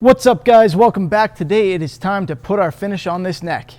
What's up, guys? Welcome back. Today it is time to put our finish on this neck.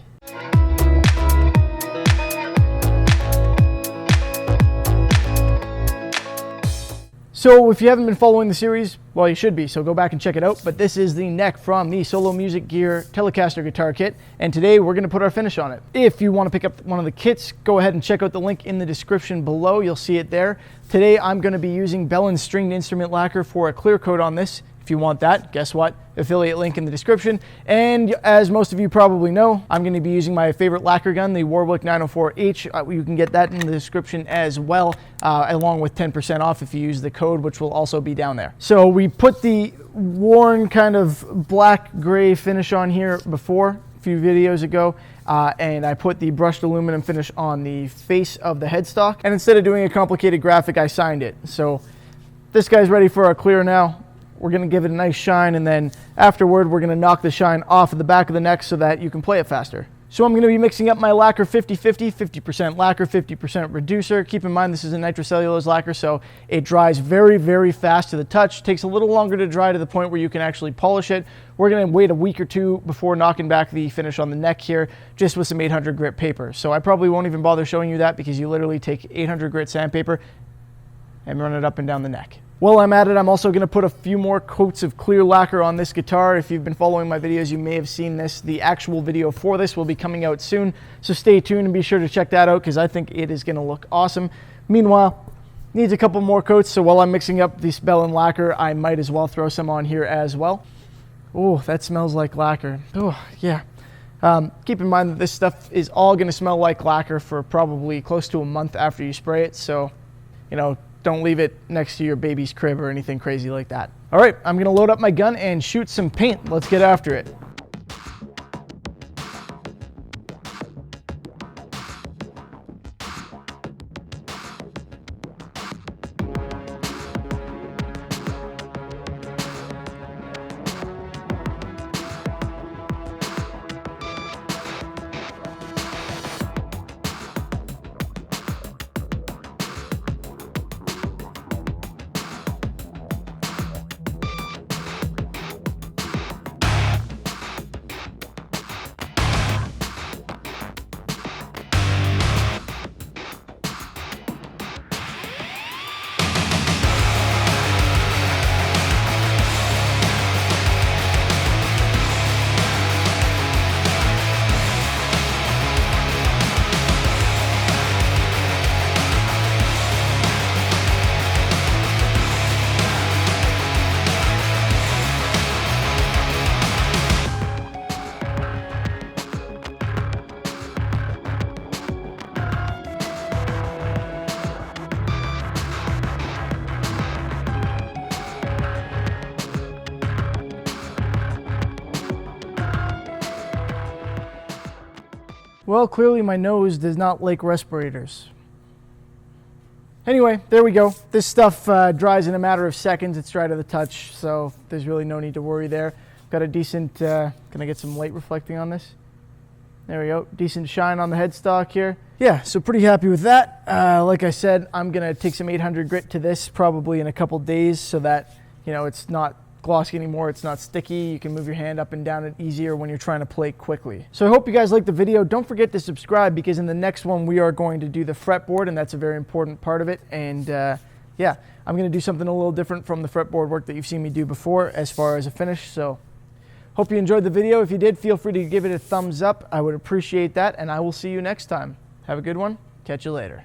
So if you haven't been following the series, well, you should be, so go back and check it out. But this is the neck from the Solo Music Gear Telecaster guitar kit, and today we're going to put our finish on it. If you want to pick up one of the kits, go ahead and check out the link in the description below. You'll see it there. Today I'm going to be using Bell & Stringed Instrument Lacquer for a clear coat on this. If you want that, guess what? Affiliate link in the description. And as most of you probably know, I'm going to be using my favorite lacquer gun, the Warwick 904H. You can get that in the description as well, along with 10% off if you use the code, which will also be down there. So we put the worn kind of black gray finish on here before, a few videos ago, and I put the brushed aluminum finish on the face of the headstock. And instead of doing a complicated graphic, I signed it. So this guy's ready for our clear now. We're going to give it a nice shine, and then afterward we're going to knock the shine off of the back of the neck so that you can play it faster. So I'm going to be mixing up my lacquer 50-50, 50% lacquer, 50% reducer. Keep in mind this is a nitrocellulose lacquer, so it dries very, very fast to the touch. Takes a little longer to dry to the point where you can actually polish it. We're going to wait a week or two before knocking back the finish on the neck here, just with some 800 grit paper. So I probably won't even bother showing you that because you literally take 800 grit sandpaper and run it up and down the neck. While I'm at it, I'm also going to put a few more coats of clear lacquer on this guitar. If you've been following my videos, you may have seen this. The actual video for this will be coming out soon, so stay tuned and be sure to check that out because I think it is going to look awesome. Meanwhile, needs a couple more coats, so while I'm mixing up this Bell & lacquer, I might as well throw some on here as well. Oh, that smells like lacquer. Oh, yeah. Keep in mind that this stuff is all going to smell like lacquer for probably close to a month after you spray it, so, you know, don't leave it next to your baby's crib or anything crazy like that. All right, I'm gonna load up my gun and shoot some paint. Let's get after it. Well, clearly my nose does not like respirators. Anyway, there we go. This stuff dries in a matter of seconds. It's dry to the touch, so there's really no need to worry there. Got a decent, can I get some light reflecting on this? There we go, decent shine on the headstock here. Yeah, so pretty happy with that. Like I said, I'm gonna take some 800 grit to this probably in a couple days so that, you know, it's not glossy anymore, it's not sticky. You can move your hand up and down it easier when you're trying to play quickly. So I hope you guys liked the video. Don't forget to subscribe because in the next one we are going to do the fretboard, and that's a very important part of it. And yeah, I'm going to do something a little different from the fretboard work that you've seen me do before as far as a finish. So hope you enjoyed the video. If you did, feel free to give it a thumbs up. I would appreciate that, and I will see you next time. Have a good one. Catch you later.